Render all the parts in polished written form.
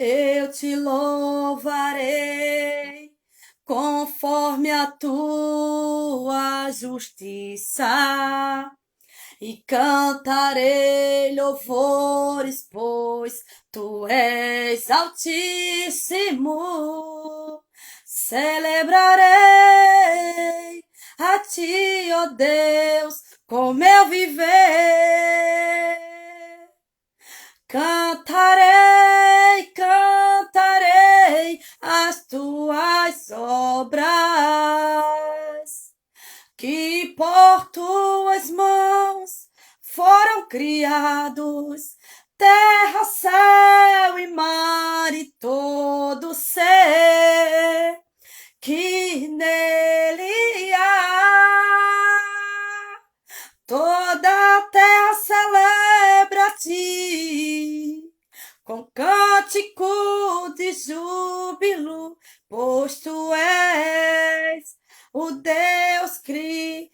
Eu te louvarei conforme a tua justiça e cantarei louvores, pois tu és altíssimo. Celebrarei a ti, ó Deus, com meu viver. Cantarei, cantarei as tuas obras, que por tuas mãos foram criados terra, céu e mar e todo ser que nele há. Toda a terra celebra a ti, com cântico de júbilo, pois tu és o Deus Criador.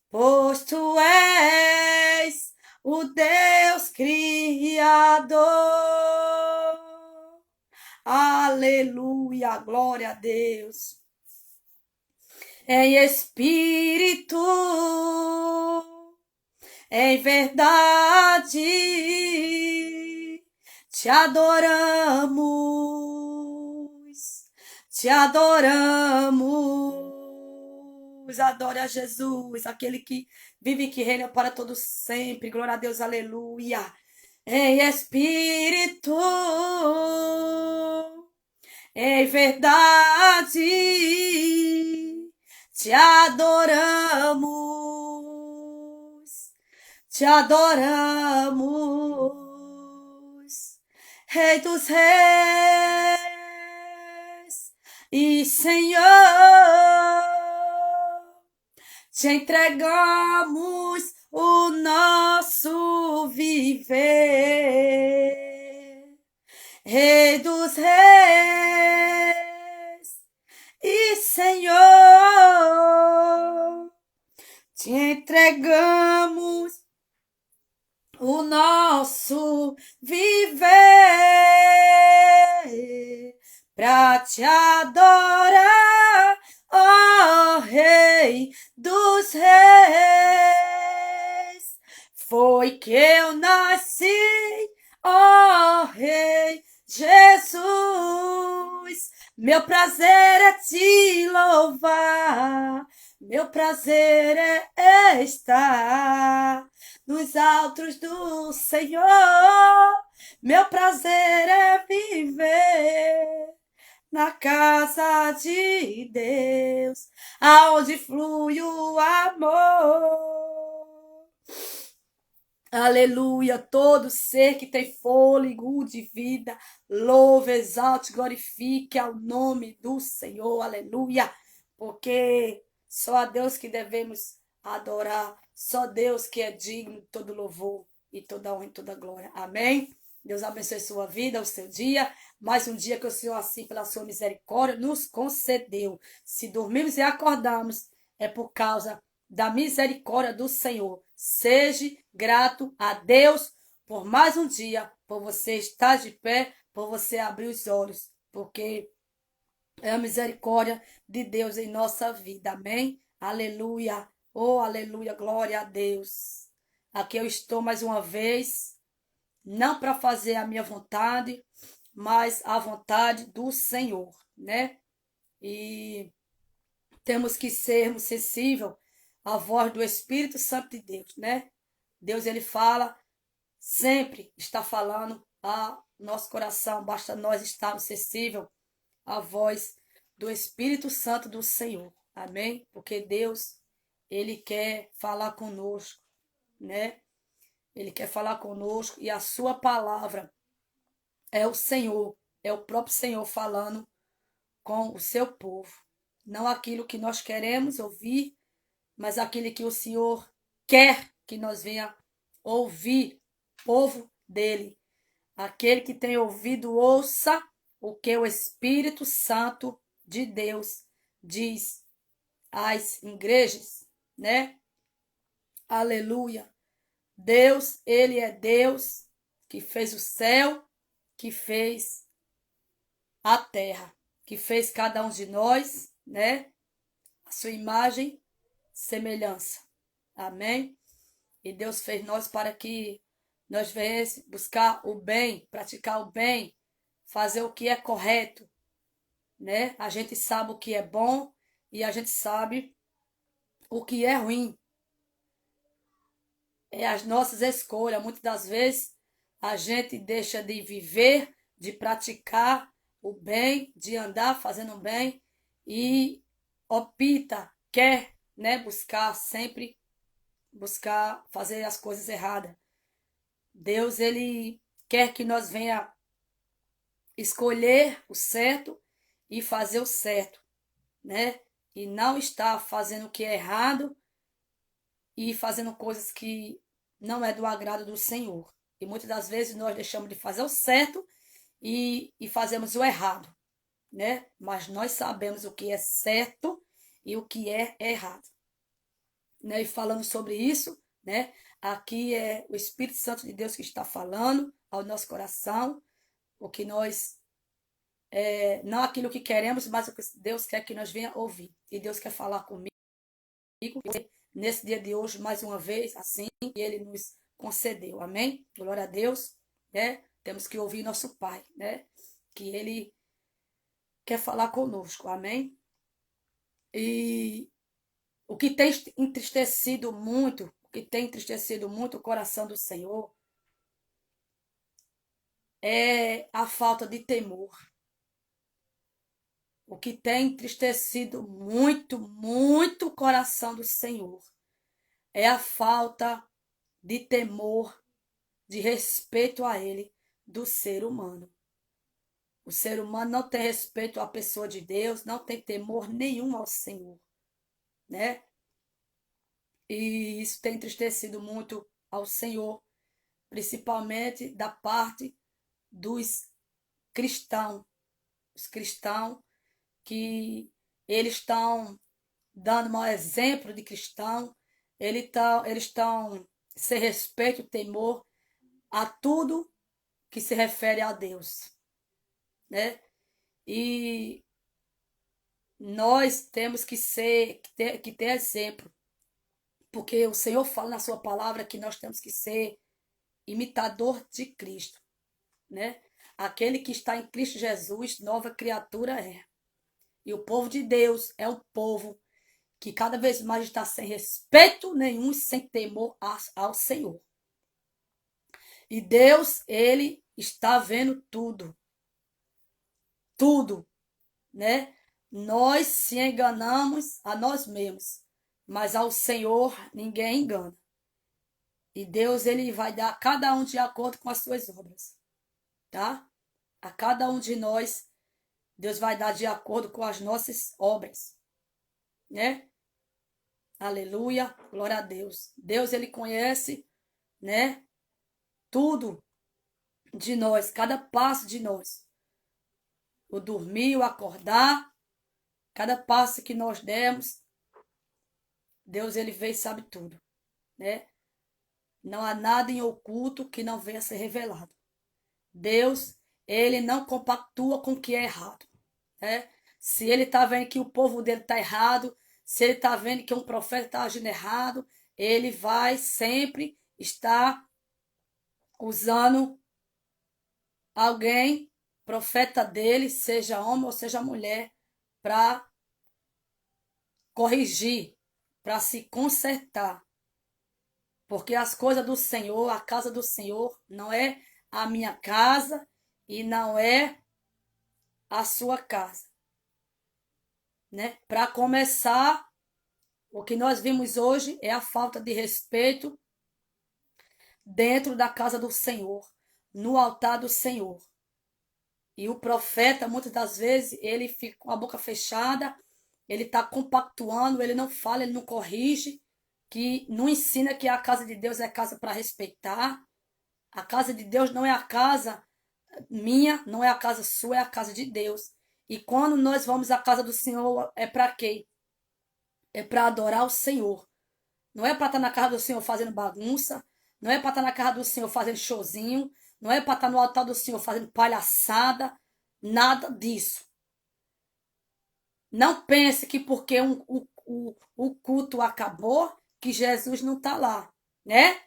Pois tu és o Deus Criador. Aleluia, glória a Deus. Em espírito, em verdade, te adoramos, te adoramos. Adore a Jesus, aquele que vive e que reina para todos sempre. Glória a Deus, aleluia. Em espírito, em verdade, te adoramos, te adoramos, Rei dos Reis e Senhor, te entregamos o nosso viver, Rei dos Reis e Senhor, te entregamos o nosso viver para te adorar, ó Rei dos Reis. Foi que eu nasci, ó Rei Jesus. Meu prazer é te louvar, meu prazer é estar nos altos do Senhor. Meu prazer é viver na casa de Deus, aonde flui o amor. Aleluia, todo ser que tem fôlego de vida, louve, exalte, glorifique ao nome do Senhor, aleluia, porque só a Deus que devemos adorar, só Deus que é digno de todo louvor e toda honra e toda glória, amém? Deus abençoe sua vida, o seu dia, mais um dia que o Senhor, assim, pela sua misericórdia, nos concedeu. Se dormimos e acordamos, é por causa da misericórdia do Senhor. Seja grato a Deus por mais um dia, por você estar de pé, por você abrir os olhos, porque é a misericórdia de Deus em nossa vida. Amém? Aleluia. Oh, aleluia. Glória a Deus. Aqui eu estou mais uma vez, não para fazer a minha vontade, mas a vontade do Senhor, né? E temos que sermos sensíveis à voz do Espírito Santo de Deus, né? Deus, ele fala, sempre está falando a nosso coração, basta nós estarmos sensíveis à voz do Espírito Santo do Senhor, amém? Porque Deus, ele quer falar conosco, né? Ele quer falar conosco e a sua palavra é o Senhor, é o próprio Senhor falando com o seu povo. Não aquilo que nós queremos ouvir, mas aquilo que o Senhor quer que nós venha ouvir, povo dele. Aquele que tem ouvido, ouça o que o Espírito Santo de Deus diz às igrejas, né? Aleluia. Deus, ele é Deus que fez o céu, que fez a terra, que fez cada um de nós, né? A sua imagem, semelhança. Amém? E Deus fez nós para que nós viéssemos buscar o bem, praticar o bem, fazer o que é correto, né? A gente sabe o que é bom e a gente sabe o que é ruim. É as nossas escolhas. Muitas das vezes a gente deixa de viver, de praticar o bem, de andar fazendo o bem e opta, quer, né, buscar sempre buscar fazer as coisas erradas. Deus, ele quer que nós venha escolher o certo e fazer o certo, né? E não estar fazendo o que é errado e fazendo coisas que não é do agrado do Senhor. E muitas das vezes nós deixamos de fazer o certo e fazemos o errado, né? Mas nós sabemos o que é certo e o que é errado, né? E falando sobre isso, né? Aqui é o Espírito Santo de Deus que está falando ao nosso coração, o que nós não aquilo que queremos, mas o que Deus quer que nós venha ouvir. E Deus quer falar comigo nesse dia de hoje, mais uma vez, assim que Ele nos concedeu. Amém? Glória a Deus, né? Temos que ouvir nosso Pai, né? Que Ele quer falar conosco. Amém? E o que tem entristecido muito, o que tem entristecido muito o coração do Senhor é a falta de temor. O que tem entristecido muito, muito o coração do Senhor é a falta de temor, de respeito a Ele do ser humano. O ser humano não tem respeito à pessoa de Deus, não tem temor nenhum ao Senhor, né? E isso tem entristecido muito ao Senhor, principalmente da parte dos cristãos. Os cristãos que eles estão dando mau exemplo de cristão, eles estão sem respeito, temor a tudo que se refere a Deus, né? E nós temos que ter exemplo, porque o Senhor fala na sua palavra que nós temos que ser imitador de Cristo, né? Aquele que está em Cristo Jesus, nova criatura é. E o povo de Deus é um povo que cada vez mais está sem respeito nenhum, sem temor ao Senhor. E Deus, ele está vendo tudo. Tudo, né? Nós se enganamos a nós mesmos, mas ao Senhor ninguém engana. E Deus, ele vai dar a cada um de acordo com as suas obras, tá? A cada um de nós, Deus vai dar de acordo com as nossas obras, né? Aleluia, glória a Deus. Deus, ele conhece, né? Tudo de nós, cada passo de nós. O dormir, o acordar, cada passo que nós demos, Deus, ele vê e sabe tudo, né? Não há nada em oculto que não venha a ser revelado. Deus, ele não compactua com o que é errado, né? Se ele está vendo que o povo dele está errado, se ele está vendo que um profeta está agindo errado, ele vai sempre estar usando alguém, profeta dele, seja homem ou seja mulher, para corrigir, para se consertar. Porque as coisas do Senhor, a casa do Senhor, não é a minha casa e não é a sua casa, né? Para começar, o que nós vimos hoje é a falta de respeito dentro da casa do Senhor, no altar do Senhor. E o profeta, muitas das vezes, ele fica com a boca fechada, ele está compactuando, ele não fala, ele não corrige, que não ensina que a casa de Deus é casa para respeitar. A casa de Deus não é a casa minha, não é a casa sua, é a casa de Deus. E quando nós vamos à casa do Senhor, é para quê? É para adorar o Senhor. Não é para estar na casa do Senhor fazendo bagunça, não é para estar na casa do Senhor fazendo showzinho, Não é para estar no altar do Senhor fazendo palhaçada, nada disso. Não pense que porque o culto acabou, que Jesus não está lá, né?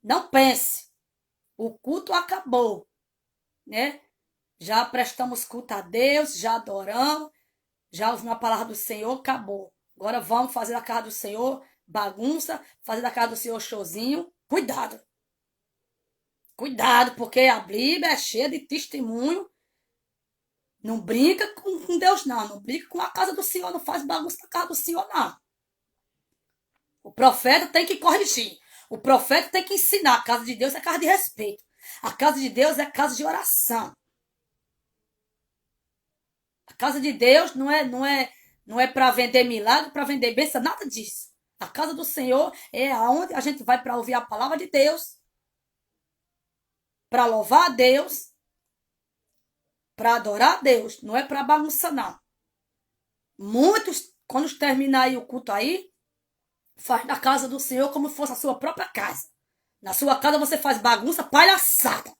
Não pense. O culto acabou, né? Já prestamos culto a Deus, já adoramos, já ouvimos a palavra do Senhor, acabou. Agora vamos fazer da casa do Senhor bagunça, fazer da casa do Senhor showzinho. Cuidado. Cuidado, porque a Bíblia é cheia de testemunho. Não brinca com Deus, não. Não brinca com a casa do Senhor. Não faz bagunça na casa do Senhor, não. O profeta tem que corrigir. O profeta tem que ensinar. A casa de Deus é casa de respeito. A casa de Deus é casa de oração. A casa de Deus não é para vender milagre, para vender bênção, nada disso. A casa do Senhor é aonde a gente vai para ouvir a palavra de Deus, para louvar a Deus, para adorar a Deus. Não é para bagunça, não. Muitos, quando terminar aí o culto aí, faz da casa do Senhor como se fosse a sua própria casa. Na sua casa você faz bagunça, palhaçada.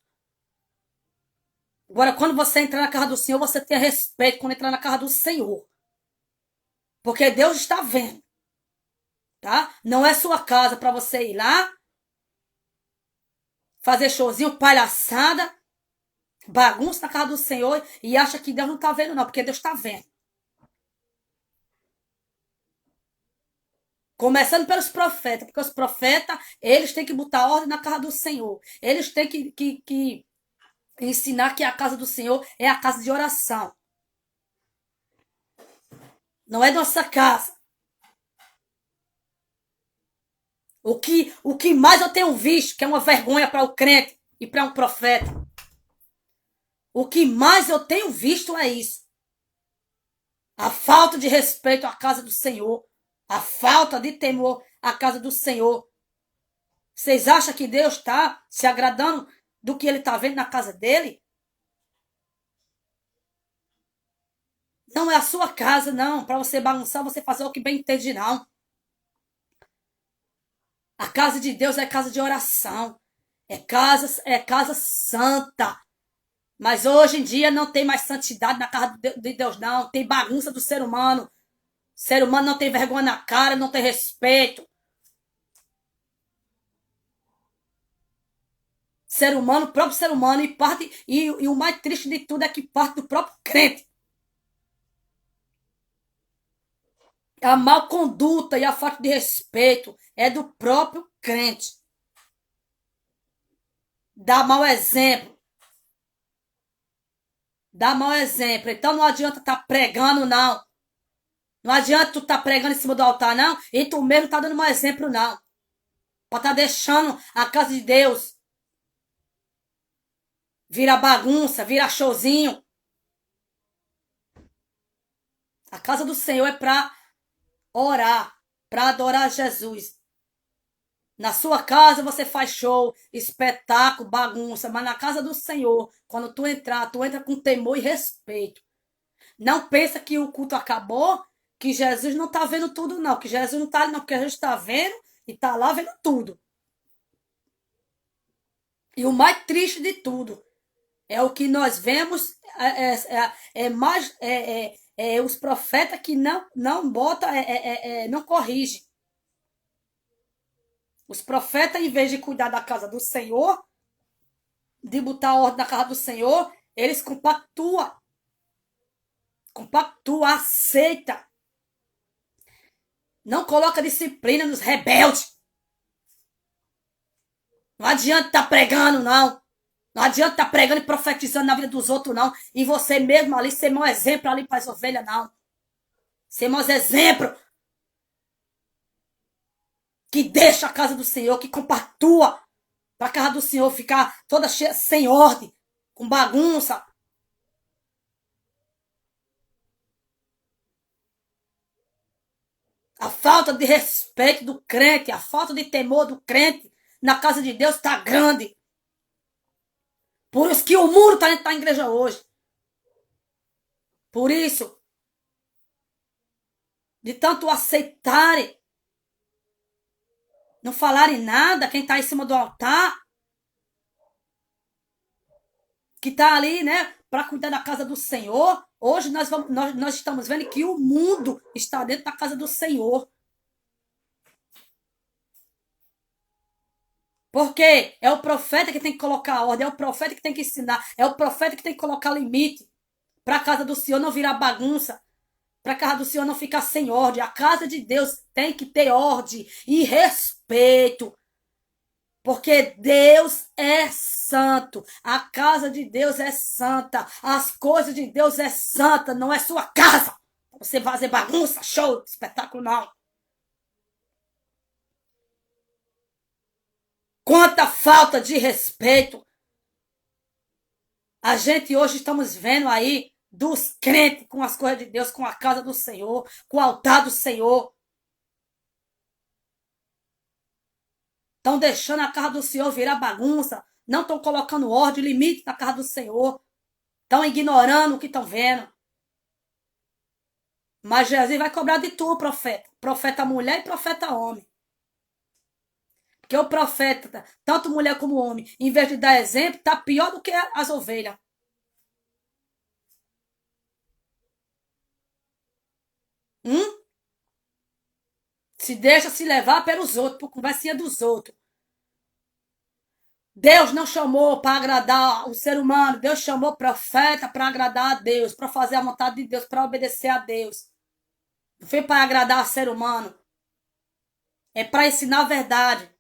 Agora, quando você entrar na casa do Senhor, você tenha respeito quando entrar na casa do Senhor. Porque Deus está vendo. Tá? Não é sua casa para você ir lá, fazer showzinho, palhaçada, bagunça na casa do Senhor e acha que Deus não está vendo, não, porque Deus está vendo. Começando pelos profetas, porque os profetas, eles têm que botar ordem na casa do Senhor. Eles têm que ensinar que a casa do Senhor é a casa de oração. Não é nossa casa. O que mais eu tenho visto, que é uma vergonha para o crente e para um profeta. O que mais eu tenho visto é isso. A falta de respeito à casa do Senhor. A falta de temor à casa do Senhor. Vocês acham que Deus está se agradando do que ele está vendo na casa dele? Não é a sua casa, não. Para você bagunçar, você fazer o que bem entende, não. A casa de Deus é casa de oração. É casa santa. Mas hoje em dia não tem mais santidade na casa de Deus, não. Tem bagunça do ser humano. O ser humano não tem vergonha na cara, não tem respeito. Ser humano, o próprio ser humano, e o mais triste de tudo é que parte do próprio crente. A mal conduta e a falta de respeito é do próprio crente. Dá mau exemplo. Dá mau exemplo. Então não adianta estar pregando, não. Não adianta tu estar pregando em cima do altar, não. E tu mesmo tá dando mau exemplo, não. Pra tá deixando a casa de Deus vira bagunça, vira showzinho. A casa do Senhor é para orar, para adorar Jesus. Na sua casa você faz show, espetáculo, bagunça, mas na casa do Senhor, quando tu entrar, tu entra com temor e respeito. Não pensa que o culto acabou, que Jesus não tá vendo tudo, não. Que Jesus não tá ali, não, porque Jesus está vendo e tá lá vendo tudo. E o mais triste de tudo é o que nós vemos, mais os profetas que não botam, não corrigem. Os profetas, em vez de cuidar da casa do Senhor, de botar ordem na casa do Senhor, eles compactuam. Compactua, aceita. Não coloca disciplina nos rebeldes. Não adianta estar pregando, não. Não adianta estar pregando e profetizando na vida dos outros, não. E você mesmo ali ser mau exemplo ali para as ovelhas, não. Ser mau exemplo. Que deixa a casa do Senhor, que compactua. Para a casa do Senhor ficar toda cheia, sem ordem, com bagunça. A falta de respeito do crente, a falta de temor do crente na casa de Deus está grande. Por isso que o muro está dentro da igreja hoje. Por isso, de tanto aceitarem, não falarem nada, quem está em cima do altar, que está ali, né, para cuidar da casa do Senhor. Hoje nós estamos vendo que o mundo está dentro da casa do Senhor. Porque é o profeta que tem que colocar a ordem, é o profeta que tem que ensinar, é o profeta que tem que colocar limite para a casa do Senhor não virar bagunça, para a casa do Senhor não ficar sem ordem. A casa de Deus tem que ter ordem e respeito. Porque Deus é santo. A casa de Deus é santa. As coisas de Deus é santa. Não é sua casa. Você fazer bagunça, show, espetáculo, não. Quanta falta de respeito. A gente hoje estamos vendo aí dos crentes com as coisas de Deus, com a casa do Senhor, com o altar do Senhor. Estão deixando a casa do Senhor virar bagunça. Não estão colocando ordem, limite na casa do Senhor. Estão ignorando o que estão vendo. Mas Jesus vai cobrar de tu, profeta. Profeta mulher e profeta homem. Porque o profeta, tanto mulher como homem, em vez de dar exemplo, está pior do que as ovelhas. Se deixa se levar pelos outros, por conversinha dos outros. Deus não chamou para agradar o ser humano. Deus chamou profeta para agradar a Deus, para fazer a vontade de Deus, para obedecer a Deus. Não foi para agradar o ser humano. É para ensinar a verdade.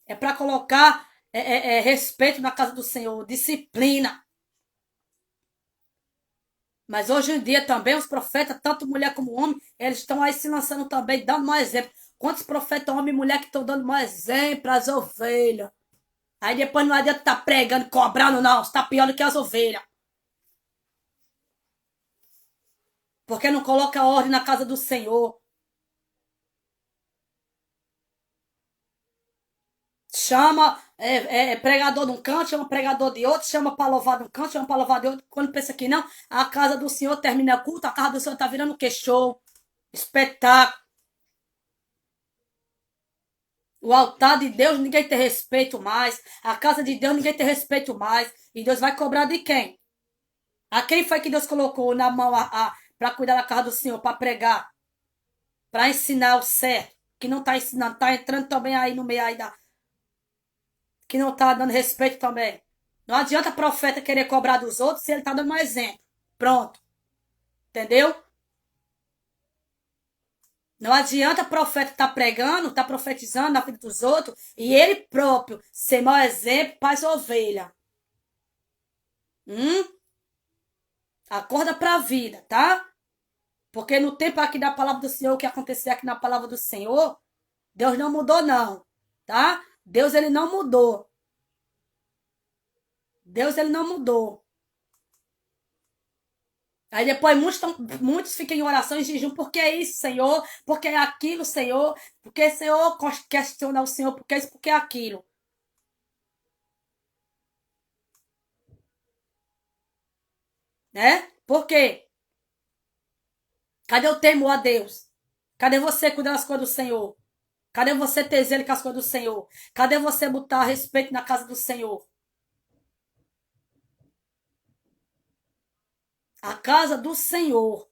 É para colocar respeito na casa do Senhor, disciplina. Mas hoje em dia também os profetas, tanto mulher como homem, eles estão aí se lançando também, dando mais exemplo. Quantos profetas, homem e mulher, que estão dando mais exemplo às ovelhas? Aí depois não adianta estar pregando, cobrando, não. Está pior do que as ovelhas. Porque não coloca ordem na casa do Senhor. Chama pregador de um canto, chama pregador de outro, chama para louvar de um canto, chama para louvar de outro. Quando pensa que não, a casa do Senhor termina culto, a casa do Senhor está virando o quê? Show, espetáculo. O altar de Deus ninguém tem respeito mais. A casa de Deus ninguém tem respeito mais. E Deus vai cobrar de quem? A quem foi que Deus colocou na mão para cuidar da casa do Senhor, para pregar, para ensinar o certo? Que não está ensinando, está entrando também aí no meio aí da. Que não está dando respeito também. Não adianta profeta querer cobrar dos outros se ele está dando um exemplo. Pronto. Entendeu? Não adianta profeta estar pregando, estar profetizando na vida dos outros e ele próprio ser mau exemplo para as ovelhas. Acorda para a vida, tá? Porque no tempo aqui da palavra do Senhor, o que acontecia aqui na palavra do Senhor, Deus não mudou não, tá? Deus, ele não mudou. Deus, ele não mudou. Aí depois muitos ficam em oração e jejum, porque é isso, Senhor, porque é aquilo, Senhor, porque Senhor questiona o Senhor, porque é isso, porque é aquilo. Né? Por quê? Cadê o temor a Deus? Cadê você cuidar das coisas do Senhor? Cadê você ter zelo com as coisas do Senhor? Cadê você botar respeito na casa do Senhor? A casa do Senhor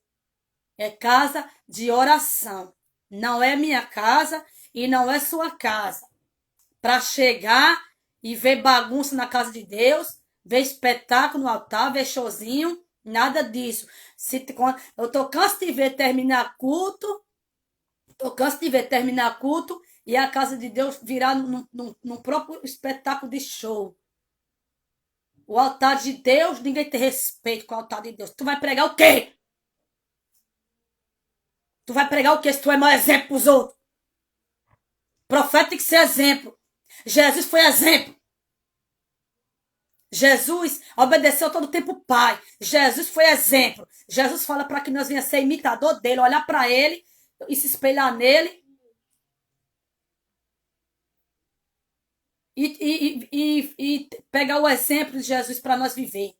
é casa de oração. Não é minha casa e não é sua casa. Para chegar e ver bagunça na casa de Deus, ver espetáculo no altar, ver showzinho, nada disso. Eu tô cansado de ver terminar culto, tô cansado de ver terminar culto e a casa de Deus virar num próprio espetáculo de show. O altar de Deus, ninguém tem respeito com o altar de Deus. Tu vai pregar o quê? Tu vai pregar o quê se tu é mau exemplo pros outros? Profeta tem que ser exemplo. Jesus foi exemplo. Jesus obedeceu todo o tempo o Pai. Jesus foi exemplo. Jesus fala para que nós venhamos ser imitador dele, olhar para ele e se espelhar nele. E pegar o exemplo de Jesus para nós viver.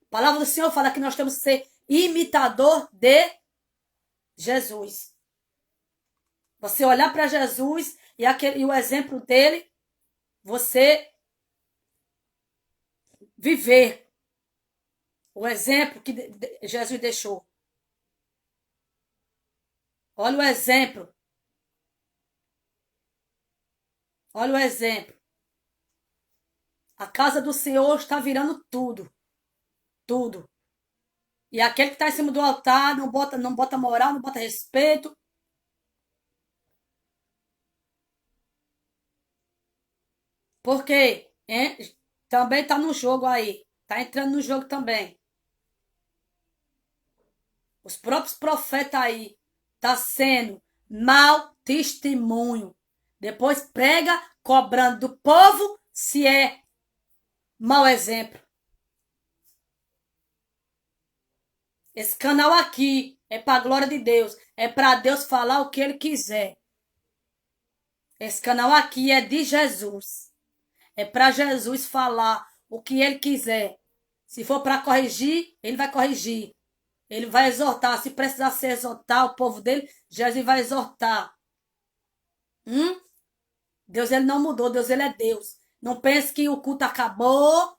A palavra do Senhor fala que nós temos que ser imitador de Jesus. Você olhar para Jesus e o exemplo dele, você viver. O exemplo que Jesus deixou. Olha o exemplo. Olha o exemplo. A casa do Senhor está virando tudo. Tudo. E aquele que está em cima do altar não bota moral, não bota respeito. Por quê? Hein? Também está no jogo aí. Está entrando no jogo também. Os próprios profetas aí tá sendo mau testemunho. Depois prega cobrando do povo se é mau exemplo. Esse canal aqui é para a glória de Deus. É para Deus falar o que ele quiser. Esse canal aqui é de Jesus. É para Jesus falar o que ele quiser. Se for para corrigir, ele vai corrigir. Ele vai exortar. Se precisar se exortar o povo dele, Jesus vai exortar. Deus ele não mudou. Deus ele é Deus. Não pense que o culto acabou.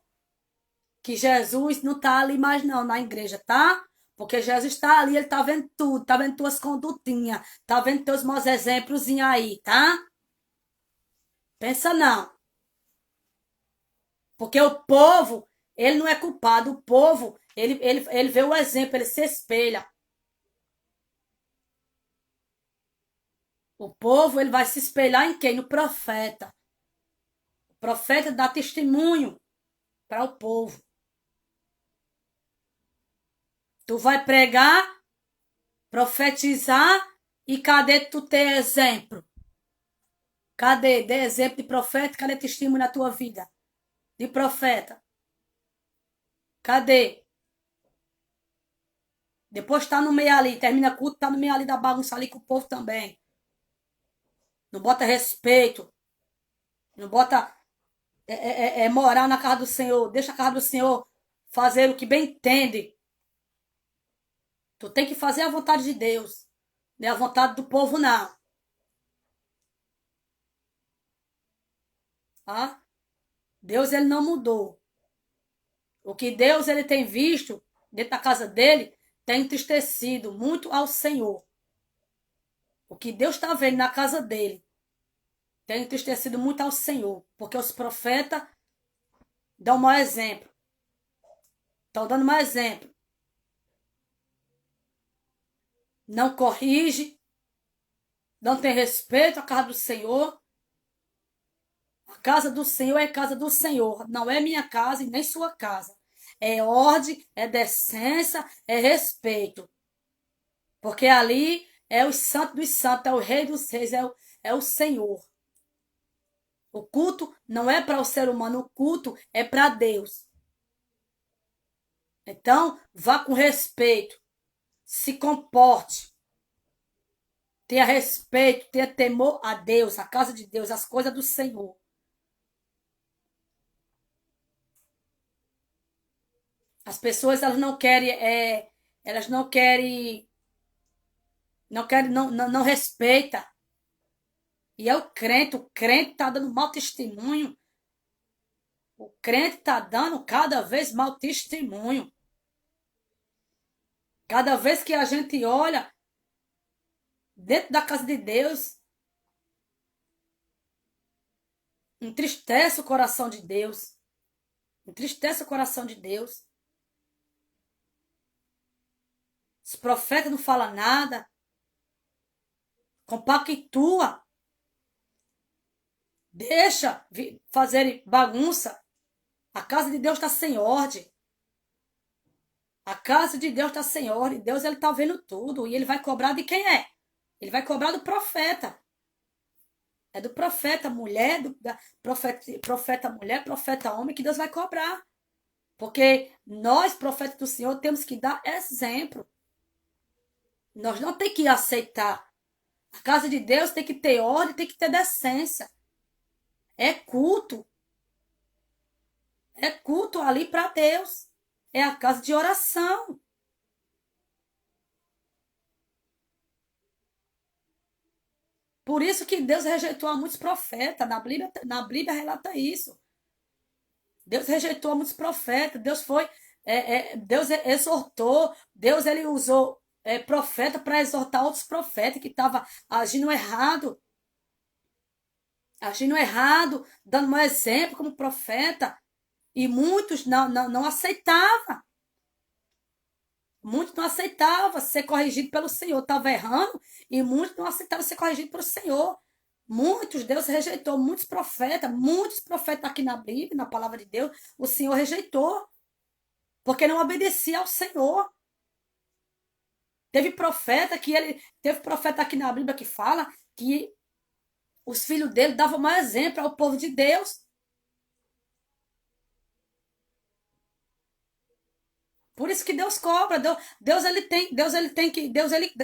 Que Jesus não está ali mais não na igreja, tá? Porque Jesus está ali, ele está vendo tudo. Está vendo tuas condutinhas. Está vendo teus maus exemplos aí, tá? Pensa não. Porque o povo, ele não é culpado. O povo, ele vê o exemplo, ele se espelha. O povo, ele vai se espelhar em quem? No profeta. O profeta dá testemunho para o povo. Tu vai pregar, profetizar e cadê tu ter exemplo? Cadê? Dê exemplo de profeta, cadê testemunho na tua vida? De profeta. Cadê? Depois tá no meio ali, termina culto, tá no meio ali da bagunça ali com o povo também. Não bota respeito. Não bota moral na casa do Senhor. Deixa a casa do Senhor fazer o que bem entende. Tu tem que fazer a vontade de Deus. Não é a vontade do povo, não. Tá? Deus, ele não mudou. O que Deus, ele tem visto dentro da casa dele, tem entristecido muito ao Senhor. O que Deus está vendo na casa dele tem entristecido muito ao Senhor. Porque os profetas dão mau exemplo. Estão dando mau exemplo. Não corrige. Não tem respeito à casa do Senhor. A casa do Senhor é casa do Senhor. Não é minha casa e nem sua casa. É ordem, é decência, é respeito. Porque ali é o santo dos santos, é o rei dos reis, é o Senhor. O culto não é para o ser humano, o culto é para Deus. Então, vá com respeito. Se comporte. Tenha respeito, tenha temor a Deus, a casa de Deus, as coisas do Senhor. As pessoas, elas não querem, elas não querem, não respeita. E é o crente tá dando mau testemunho. O crente tá dando cada vez mau testemunho. Cada vez que a gente olha dentro da casa de Deus, entristece o coração de Deus. Entristece o coração de Deus. Os profetas não falam nada. Compactua. Deixa fazer bagunça. A casa de Deus está sem ordem. A casa de Deus está sem ordem. Deus ele está vendo tudo. E ele vai cobrar de quem é? Ele vai cobrar do profeta. É do profeta mulher, profeta mulher, profeta homem, que Deus vai cobrar. Porque nós, profetas do Senhor, temos que dar exemplo. Nós não temos que aceitar. A casa de Deus tem que ter ordem, tem que ter decência. É culto. É culto ali para Deus. É a casa de oração. Por isso que Deus rejeitou a muitos profetas. Na Bíblia relata isso. Deus rejeitou a muitos profetas. Deus foi Deus exortou, Deus ele usou profeta para exortar outros profetas que estavam agindo errado, dando um exemplo como profeta, e muitos não aceitavam. Muitos não aceitavam ser corrigido pelo Senhor, estava errando, e muitos não aceitavam ser corrigido pelo Senhor. Muitos, Deus rejeitou, muitos profetas aqui na Bíblia, na palavra de Deus, o Senhor rejeitou, porque não obedecia ao Senhor. Teve profeta aqui na Bíblia que fala que os filhos dele davam mais exemplo ao povo de Deus. Por isso que Deus cobra. Deus ele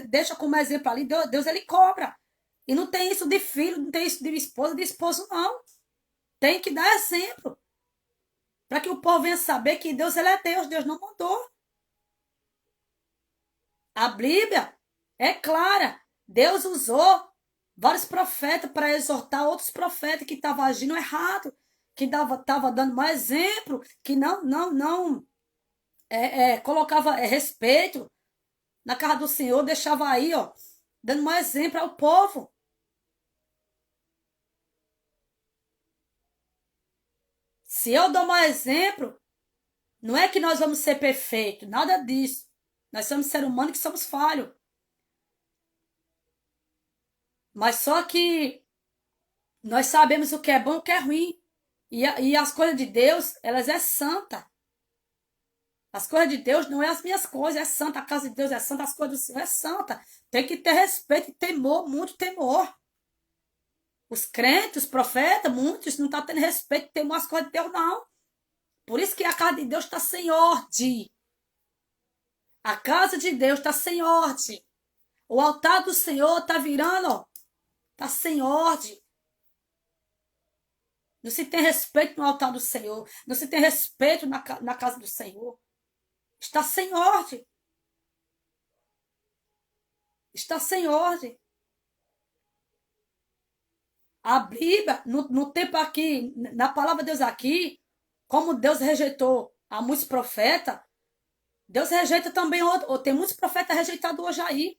deixa como exemplo ali, Deus ele cobra. E não tem isso de filho, não tem isso de esposo, não. Tem que dar exemplo. Para que o povo venha saber que Deus ele é Deus, Deus não mudou. A Bíblia é clara. Deus usou vários profetas para exortar outros profetas que estavam agindo errado, que estavam dando mau exemplo, que não colocava respeito na casa do Senhor, deixava aí, ó, dando mau exemplo ao povo. Se eu dou mau exemplo, não é que nós vamos ser perfeitos, nada disso. Nós somos seres humanos que somos falhos. Mas só que nós sabemos o que é bom e o que é ruim. E as coisas de Deus, elas é santa. As coisas de Deus não é as minhas coisas, é santa. A casa de Deus é santa, as coisas do Senhor é santa. Tem que ter respeito e temor, muito temor. Os crentes, os profetas, muitos não estão tendo respeito e temor às coisas de Deus, não. Por isso que a casa de Deus está sem ordem. A casa de Deus está sem ordem. O altar do Senhor está virando, ó. Está sem ordem. Não se tem respeito no altar do Senhor. Não se tem respeito na casa do Senhor. Está sem ordem. Está sem ordem. A Bíblia, no tempo aqui, na palavra de Deus aqui, como Deus rejeitou a muitos profetas, Deus rejeita também outros. Tem muitos profetas rejeitados hoje aí.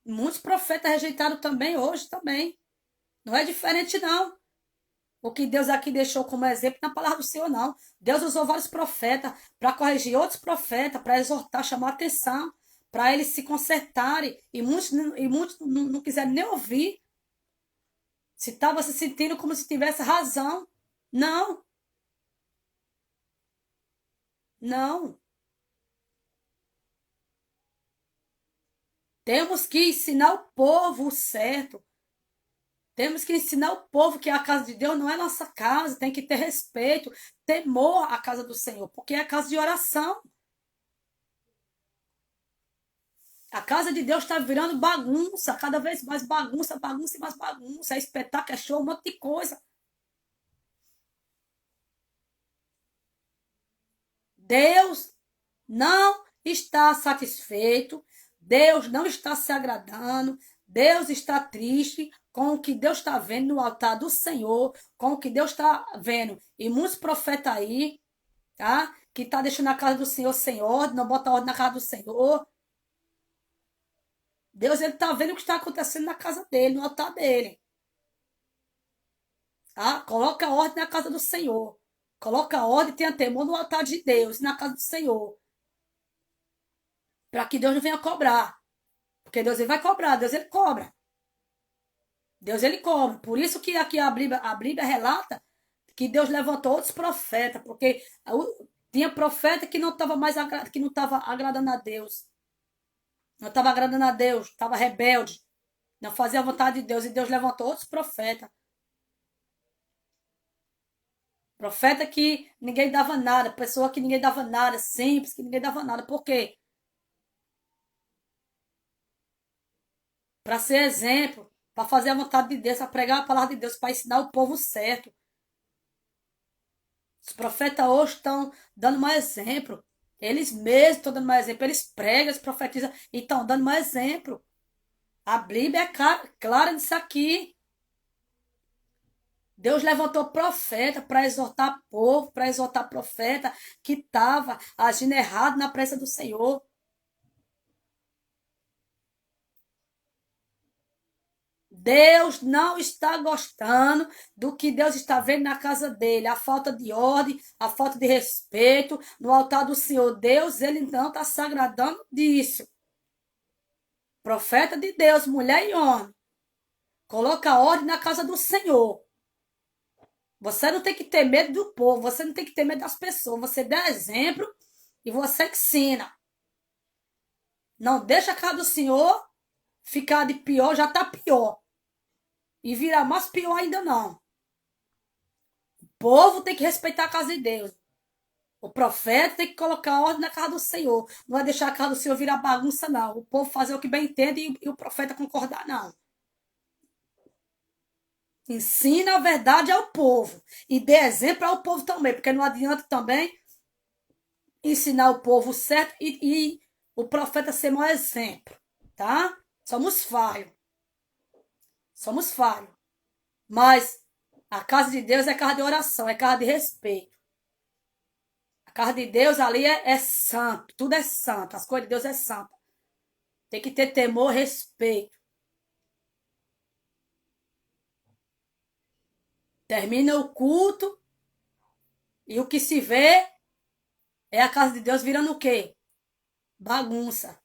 Muitos profetas rejeitados também hoje também. Não é diferente, não. O que Deus aqui deixou como exemplo na palavra do Senhor, não. Deus usou vários profetas para corrigir outros profetas, para exortar, chamar atenção, para eles se consertarem. E muitos não quiseram nem ouvir. Se estava se sentindo como se tivesse razão. Não. Não. Temos que ensinar o povo o certo. Temos que ensinar o povo que a casa de Deus não é nossa casa, tem que ter respeito, temor à casa do Senhor, porque é a casa de oração. A casa de Deus está virando bagunça, cada vez mais bagunça, bagunça e mais bagunça. É espetáculo, é show, um monte de coisa. Deus não está satisfeito, Deus não está se agradando, Deus está triste com o que Deus está vendo no altar do Senhor, com o que Deus está vendo. E muitos profetas aí, tá? Que tá deixando a casa do Senhor sem ordem, não bota ordem na casa do Senhor. Deus, ele tá vendo o que está acontecendo na casa dele, no altar dele. Tá? Coloca ordem na casa do Senhor. Coloca ordem e tenha temor no altar de Deus, na casa do Senhor. Para que Deus não venha cobrar. Porque Deus ele vai cobrar, Deus ele cobra. Deus ele cobra. Por isso que aqui a Bíblia relata que Deus levantou outros profetas, porque tinha profeta que não estava que não estava agradando a Deus. Não estava agradando a Deus, estava rebelde. Não fazia a vontade de Deus. E Deus levantou outros profetas. Profeta que ninguém dava nada, pessoa que ninguém dava nada, simples, que ninguém dava nada. Por quê? Para ser exemplo, para fazer a vontade de Deus, para pregar a palavra de Deus, para ensinar o povo certo. Os profetas hoje estão dando mais exemplo. Eles mesmos estão dando mais exemplo. Eles pregam, eles profetizam e estão dando mais exemplo. A Bíblia é clara nisso aqui. Deus levantou profeta para exortar povo, para exortar profeta que estava agindo errado na presença do Senhor. Deus não está gostando do que Deus está vendo na casa dele. A falta de ordem, a falta de respeito no altar do Senhor. Deus, ele não está se agradando disso. Profeta de Deus, mulher e homem. Coloca ordem na casa do Senhor. Você não tem que ter medo do povo. Você não tem que ter medo das pessoas. Você dá exemplo e você ensina. Não deixa a casa do Senhor ficar de pior. Já está pior. E virar mais pior ainda não. O povo tem que respeitar a casa de Deus. O profeta tem que colocar ordem na casa do Senhor. Não é deixar a casa do Senhor virar bagunça, não. O povo fazer o que bem entende e o profeta concordar, não. Ensina a verdade ao povo. E dê exemplo ao povo também. Porque não adianta também ensinar o povo certo e o profeta ser mau exemplo. Tá? Somos falhos. Somos falhos. Mas a casa de Deus é casa de oração, é casa de respeito. A casa de Deus ali é santo, tudo é santo, as coisas de Deus é santa. Tem que ter temor, respeito. Termina o culto e o que se vê é a casa de Deus virando o quê? Bagunça.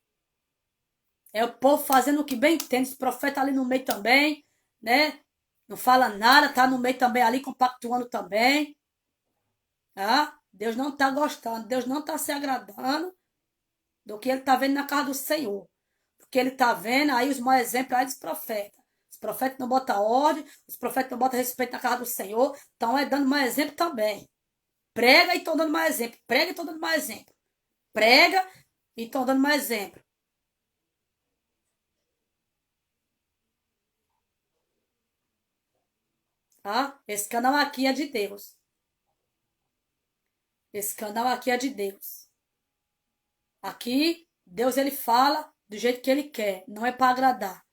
É o povo fazendo o que bem entende, os profetas ali no meio também, né? Não fala nada, tá no meio também ali, compactuando também. Tá? Deus não tá gostando, Deus não tá se agradando do que ele tá vendo na casa do Senhor. Do que ele tá vendo, aí os maus exemplos aí dos profetas. Os profetas não botam ordem, os profetas não botam respeito na casa do Senhor, então é dando mau exemplo também. Prega e estão dando mais exemplo. Prega e estão dando mais exemplo. Prega e estão dando mais exemplo. Tá? Esse canal aqui é de Deus. Esse canal aqui é de Deus. Aqui, Deus ele fala do jeito que ele quer. Não é para agradar.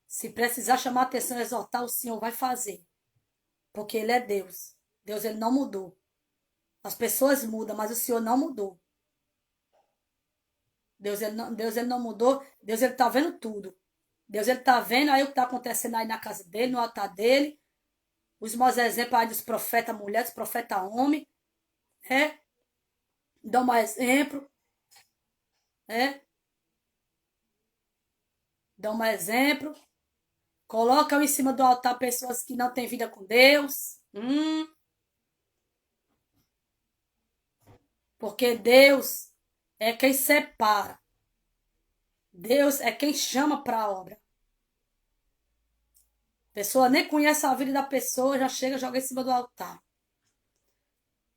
Se precisar chamar atenção, exortar, o Senhor vai fazer. Porque ele é Deus. Deus ele não mudou. As pessoas mudam, mas o Senhor não mudou. Deus ele não mudou. Deus ele tá vendo tudo. Deus ele tá vendo aí o que tá acontecendo aí na casa dele, no altar dele. Os maus exemplos aí dos profetas mulher, dos profetas homem. É. Dão mais exemplo. É. Dão mais exemplo. Colocam em cima do altar pessoas que não têm vida com Deus. Porque Deus é quem separa. Deus é quem chama para a obra. A pessoa nem conhece a vida da pessoa, já chega e joga em cima do altar.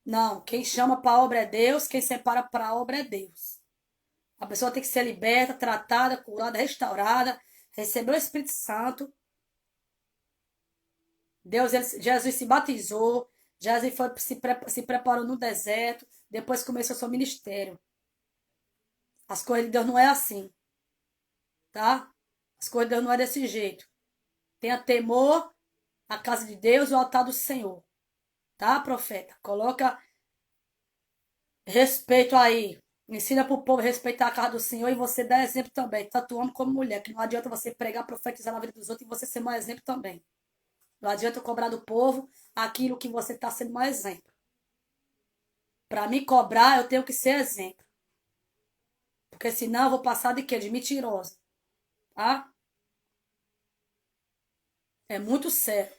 Não, quem chama para a obra é Deus, quem separa para a obra é Deus. A pessoa tem que ser liberta, tratada, curada, restaurada, receber o Espírito Santo. Jesus se batizou, Jesus se preparou no deserto, depois começou seu ministério. As coisas de Deus não é assim, tá? As coisas de Deus não é desse jeito. Tenha temor à casa de Deus e ao altar do Senhor, tá, profeta? Coloca respeito aí. Ensina para o povo respeitar a casa do Senhor e você dá exemplo também, tanto homem como mulher, que não adianta você pregar, profetizar na vida dos outros e você ser mau exemplo também. Não adianta cobrar do povo aquilo que você está sendo mau exemplo. Para me cobrar, eu tenho que ser exemplo. Porque senão eu vou passar de quê? De mentirosa. Tá? É muito sério.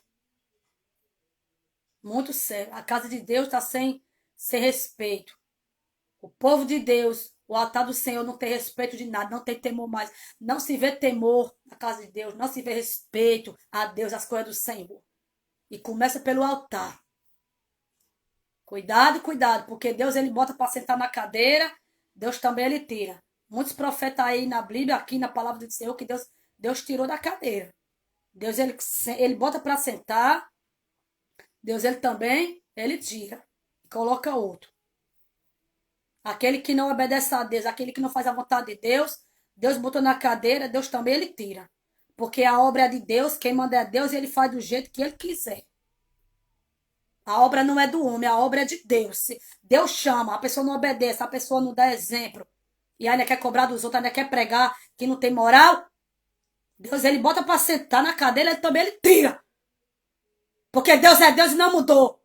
Muito sério. A casa de Deus está sem respeito. O povo de Deus, o altar do Senhor não tem respeito de nada, não tem temor mais. Não se vê temor na casa de Deus, não se vê respeito a Deus, as coisas do Senhor. E começa pelo altar. Cuidado, cuidado, porque Deus ele bota para sentar na cadeira, Deus também ele tira. Muitos profetas aí na Bíblia, aqui na palavra do Senhor, que Deus tirou da cadeira. Deus ele bota para sentar, Deus ele também, ele tira e coloca outro. Aquele que não obedece a Deus, aquele que não faz a vontade de Deus, Deus botou na cadeira, Deus também ele tira. Porque a obra é de Deus, quem manda é Deus e ele faz do jeito que ele quiser. A obra não é do homem, a obra é de Deus. Se Deus chama, a pessoa não obedece, a pessoa não dá exemplo. E ainda quer cobrar dos outros, ainda quer pregar que não tem moral. Deus, ele bota para sentar na cadeira, ele também ele tira. Porque Deus é Deus e não mudou.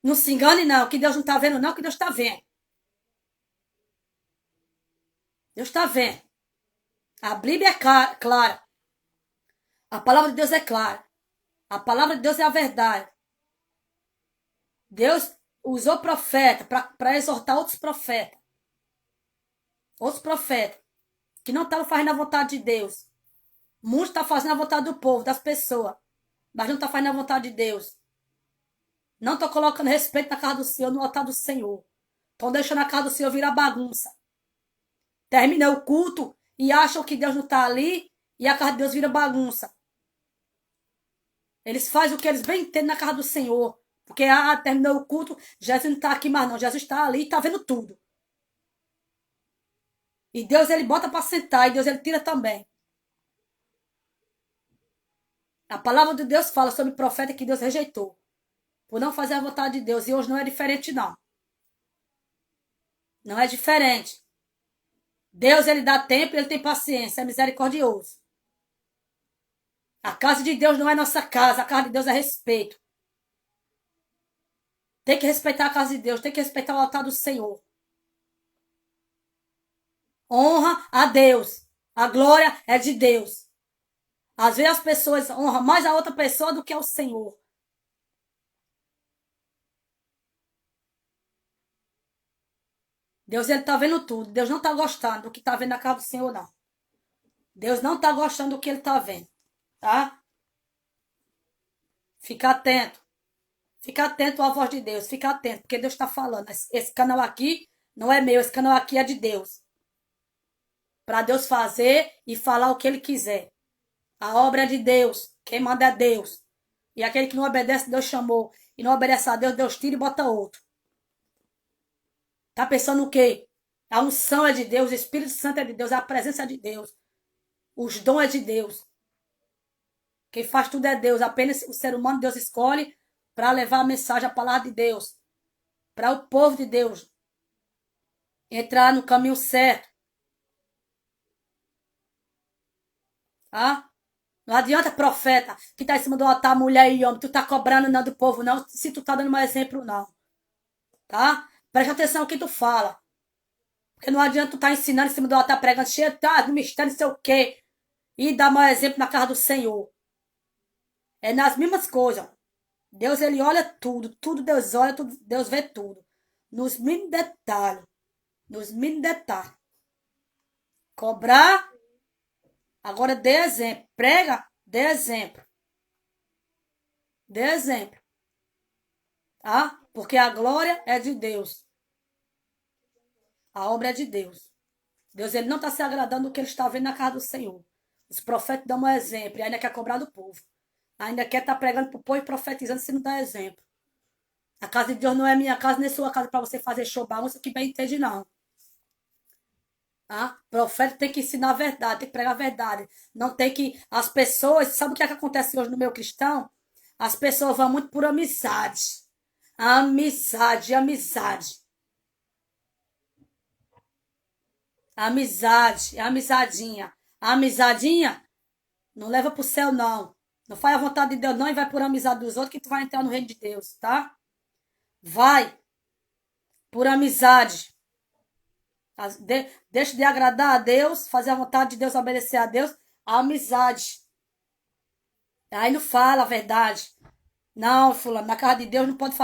Não se engane, não. Que Deus não está vendo, não. Que Deus está vendo. Deus está vendo. A Bíblia é clara. A palavra de Deus é clara. A palavra de Deus é a verdade. Deus usou profeta para exortar outros profetas. Outros profetas. Que não estavam fazendo a vontade de Deus. Muitos estão fazendo a vontade do povo, das pessoas. Mas não estão fazendo a vontade de Deus. Não estão colocando respeito na casa do Senhor, no altar do Senhor. Estão deixando a casa do Senhor virar bagunça. Termina o culto e acham que Deus não está ali e a casa de Deus vira bagunça. Eles fazem o que eles bem entendem na casa do Senhor. Porque terminou o culto, Jesus não está aqui mais não. Jesus está ali e está vendo tudo. E Deus ele bota para sentar e Deus ele tira também. A palavra de Deus fala sobre o profeta que Deus rejeitou. Por não fazer a vontade de Deus. E hoje não é diferente não. Não é diferente. Deus ele dá tempo e ele tem paciência. É misericordioso. A casa de Deus não é nossa casa. A casa de Deus é respeito. Tem que respeitar a casa de Deus. Tem que respeitar o altar do Senhor. Honra a Deus. A glória é de Deus. Às vezes as pessoas honram mais a outra pessoa do que ao Senhor. Deus ele está vendo tudo. Deus não está gostando do que está vendo na casa do Senhor, não. Deus não está gostando do que ele está vendo. Tá? Fica atento. Fica atento à voz de Deus. Fica atento, porque Deus está falando. Esse canal aqui não é meu. Esse canal aqui é de Deus. Para Deus fazer e falar o que ele quiser. A obra é de Deus. Quem manda é Deus. E aquele que não obedece, Deus chamou. E não obedece a Deus, Deus tira e bota outro. Tá pensando o quê? A unção é de Deus, o Espírito Santo é de Deus, a presença é de Deus. Os dons é de Deus. Quem faz tudo é Deus. Apenas o ser humano Deus escolhe para levar a mensagem, a palavra de Deus. Para o povo de Deus entrar no caminho certo. Tá? Não adianta profeta que tá em cima do altar, mulher e homem. Tu tá cobrando não do povo, não. Se tu tá dando um exemplo, não. Tá? Preste atenção no que tu fala. Porque não adianta tu tá ensinando em cima do altar, pregando cheio do mistério, não sei o quê. E dar mau exemplo na casa do Senhor. É nas mesmas coisas. Deus, ele olha tudo. Tudo Deus olha, tudo, Deus vê tudo. Nos mínimos detalhes. Nos mínimos detalhes. Cobrar. Agora dê exemplo. Prega, dê exemplo. Dê exemplo. Tá? Porque a glória é de Deus. A obra é de Deus. Deus ele não está se agradando do que ele está vendo na casa do Senhor. Os profetas dão um exemplo e ainda quer cobrar do povo. Ainda quer estar pregando para o povo e profetizando se não dá exemplo. A casa de Deus não é minha casa, nem sua casa para você fazer show bagunça que bem entende, não. Tá? O profeta tem que ensinar a verdade, tem que pregar a verdade. Não tem que. As pessoas. Sabe o que é que acontece hoje no meio cristão? As pessoas vão muito por amizade. Amizade, amizade. Amizade, amizadinha. A amizadinha não leva pro céu, não. Não faz a vontade de Deus, não, e vai por amizade dos outros que tu vai entrar no reino de Deus, tá? Vai por amizade. Deixa de agradar a Deus, fazer a vontade de Deus, obedecer a Deus. A amizade. Aí não fala a verdade. Não, fulano, na casa de Deus não pode falar.